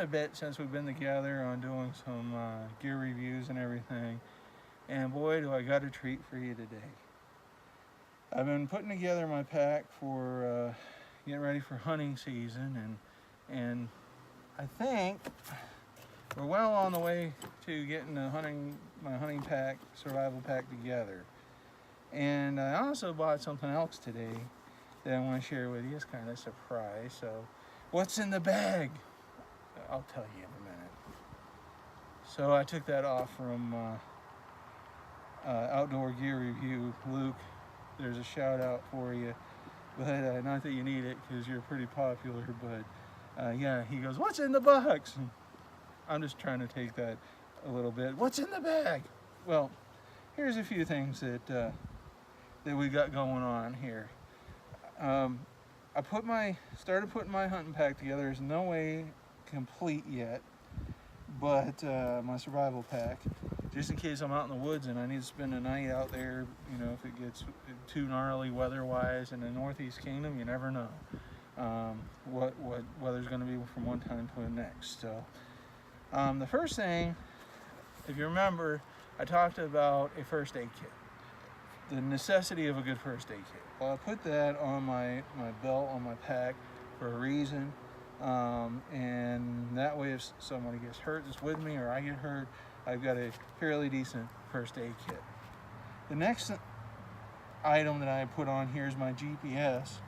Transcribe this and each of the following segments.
a bit since we've been together on doing some gear reviews and everything, and boy do I got a treat for you today. I've been putting together my pack for getting ready for hunting season, and I think we're well on the way to getting my hunting pack, survival pack together. And I also bought something else today that I want to share with you. It's kind of a surprise. So, what's in the bag? I'll tell you in a minute. So I took that off from Outdoor Gear Review. Luke, there's a shout out for you. But not that you need it because you're pretty popular, but yeah, he goes, what's in the box? And I'm just trying to take that a little bit. What's in the bag? Well, here's a few things that we got going on here. I started putting my hunting pack together. There's no way complete yet, but my survival pack, just in case I'm out in the woods and I need to spend a night out there, you know, if it gets too gnarly weather-wise in the Northeast Kingdom, you never know what weather's going to be from one time to the next. So the first thing, if you remember, I talked about a first aid kit, the necessity of a good first aid kit. Well, I put that on my belt, on my pack, for a reason, and that way if somebody gets hurt that's with me or I get hurt, I've got a fairly decent first aid kit. The next item that I put on here is my GPS,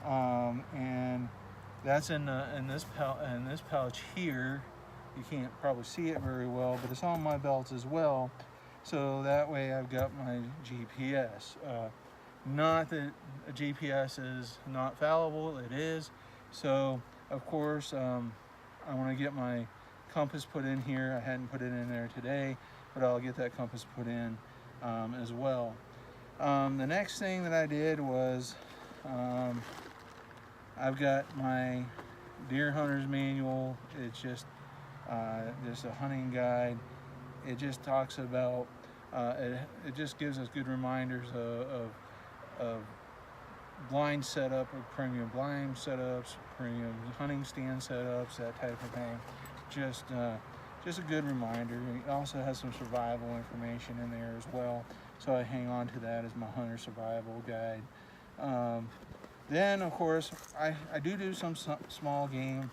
and that's in this pouch here. You can't probably see it very well, but it's on my belt as well. So that way I've got my GPS. Not that a GPS is not fallible, it is. So of course I want to get my compass put in here. I hadn't put it in there today, but I'll get that compass put in as well. The next thing that I did was I've got my deer hunter's manual. It's just a hunting guide. It just talks about it just gives us good reminders of blind setup, of premium blind setups, premium hunting stand setups, that type of thing. Just a good reminder. It also has some survival information in there as well, so I hang on to that as my hunter survival guide. Then of course I do some small game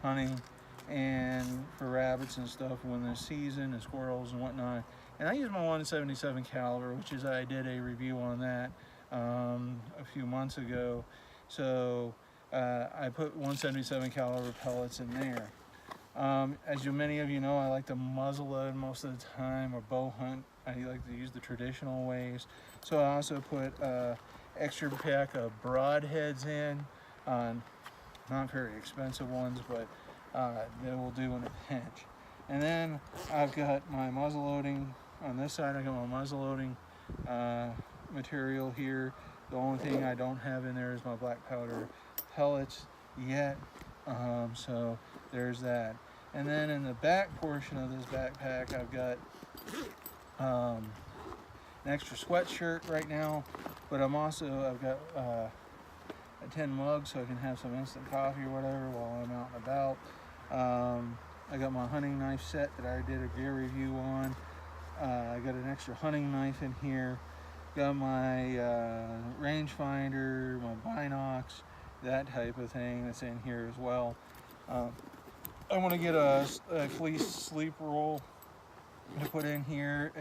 hunting, and for rabbits and stuff when there's season, and squirrels and whatnot. And I use my 177 caliber, which is, I did a review on that a few months ago. So I put 177 caliber pellets in there. As many of you know, I like to muzzle load most of the time, or bow hunt. I like to use the traditional ways. So I also put extra pack of broadheads in, not very expensive ones, but they will do in a pinch. And then I've got my muzzle loading on this side. I got my muzzle loading material here. The only thing I don't have in there is my black powder pellets yet. So there's that. And then in the back portion of this backpack, I've got an extra sweatshirt right now, but I've got a tin mug so I can have some instant coffee or whatever while I'm out and about. I got my hunting knife set that I did a gear review on. I got an extra hunting knife in here. Got my rangefinder, my binocs, that type of thing that's in here as well. I want to get a fleece sleep roll to put in here,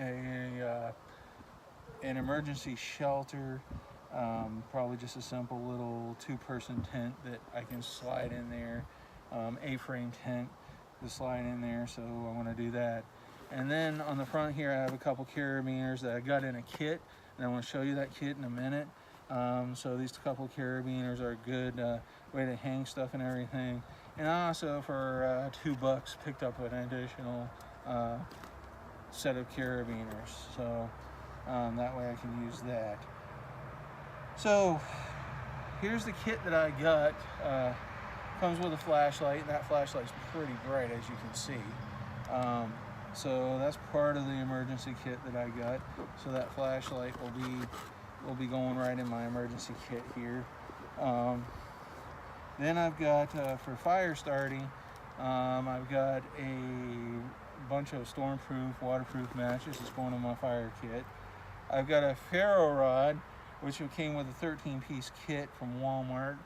an emergency shelter, probably just a simple little 2-person tent that I can slide in there, A-frame tent to slide in there, so I want to do that. And then on the front here I have a couple carabiners that I got in a kit, and I want to show you that kit in a minute. So these couple carabiners are a good way to hang stuff and everything. And I also, for $2, picked up an additional set of carabiners, so that way I can use that. So here's the kit that I got. Comes with a flashlight, and that flashlight's pretty bright, as you can see. So that's part of the emergency kit that I got. So that flashlight will be going right in my emergency kit here. Then I've got, for fire starting, I've got a bunch of stormproof, waterproof matches that's going in my fire kit. I've got a ferro rod, which came with a 13-piece kit from Walmart.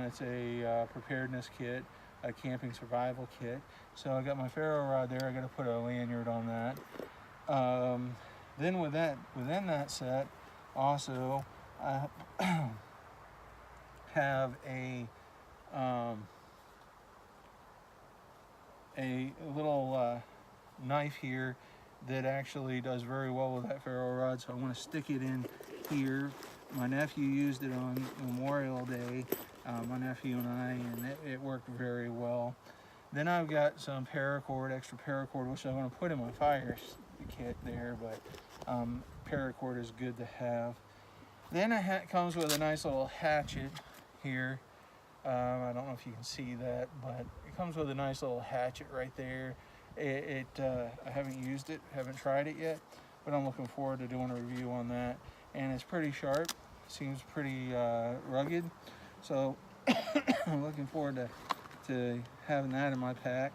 It's a preparedness kit, a camping survival kit. So I got my ferro rod there. I got to put a lanyard on that. Then within that set, also I have a little knife here that actually does very well with that ferro rod, so I want to stick it in here. My nephew used it on Memorial Day, my nephew and I, and it worked very well. Then I've got some paracord, extra paracord, which I'm going to put in my fire kit there, but paracord is good to have. Then it comes with a nice little hatchet here. I don't know if you can see that, but it comes with a nice little hatchet right there. I haven't used it, haven't tried it yet, but I'm looking forward to doing a review on that. And it's pretty sharp, seems pretty rugged, so I'm looking forward to having that in my pack.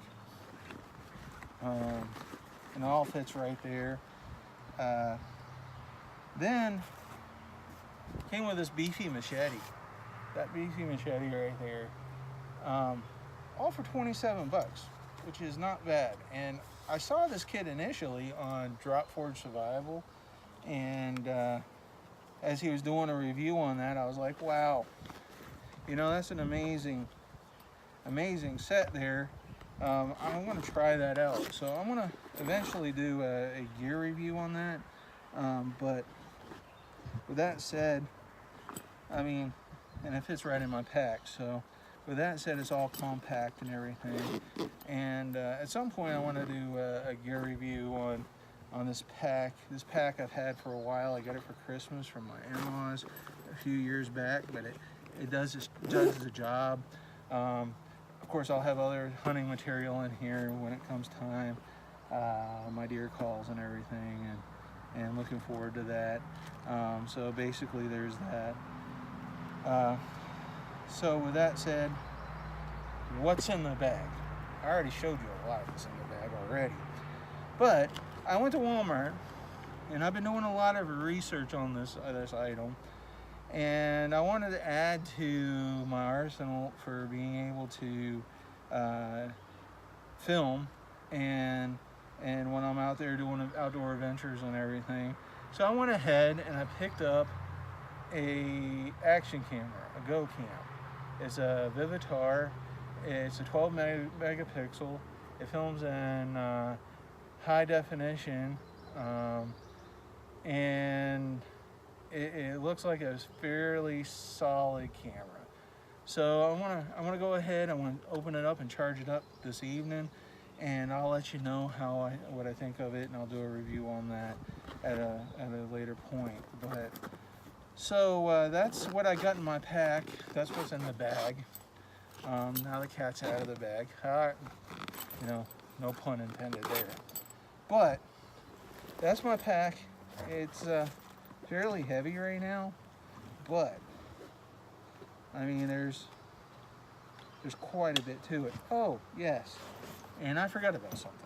And it all fits right there. Then came with this beefy machete. That beefy machete right there. All for 27 bucks, which is not bad. And I saw this kit initially on Drop Forge Survival, and as he was doing a review on that, I was like, wow, you know, that's an amazing set there. I'm going to try that out. So I'm going to eventually do a gear review on that. But with that said, I mean, and it fits right in my pack. So with that said, it's all compact and everything. And at some point I want to do a gear review on this pack. This pack I've had for a while. I got it for Christmas from my in-laws a few years back, but it does the job. Of course, I'll have other hunting material in here when it comes time, my deer calls and everything, and looking forward to that. So basically there's that. So with that said, what's in the bag? I already showed you a lot of what's in the bag already. But I went to Walmart, and I've been doing a lot of research on this item, and I wanted to add to my arsenal for being able to film and when I'm out there doing outdoor adventures and everything. So I went ahead and I picked up a action camera, a Go Cam. It's a Vivitar. It's a 12 megapixel. It films in high definition, and it looks like a fairly solid camera. So I want to go ahead. I want to open it up and charge it up this evening, and I'll let you know what I think of it, and I'll do a review on that at a later point. But so that's what I got in my pack. That's what's in the bag. Now the cat's out of the bag. You know, no pun intended there. But that's my pack. It's fairly heavy right now, but I mean there's quite a bit to it. Oh yes, and I forgot about something.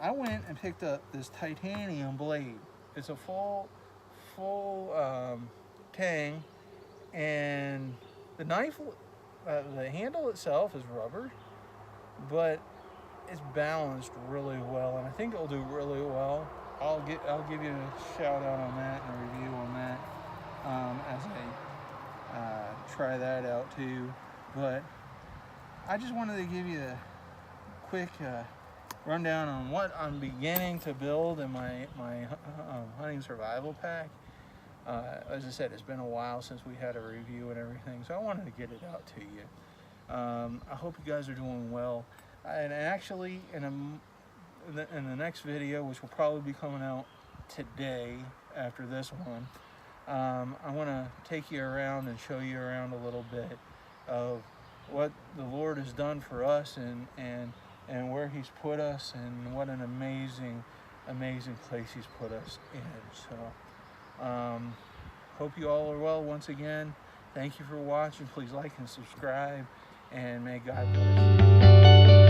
I went and picked up this titanium blade. It's a full tang, and the knife, the handle itself is rubber, but it's balanced really well, and I think it'll do really well. I'll give you a shout out on that and a review on that as I try that out too. But I just wanted to give you a quick rundown on what I'm beginning to build in my hunting survival pack. As I said, it's been a while since we had a review and everything, so I wanted to get it out to you. I hope you guys are doing well. And actually, in the next video, which will probably be coming out today after this one, I want to take you around and show you around a little bit of what the Lord has done for us and where He's put us, and what an amazing place He's put us in. So hope you all are well once again. Thank you for watching. Please like and subscribe, and may God bless you.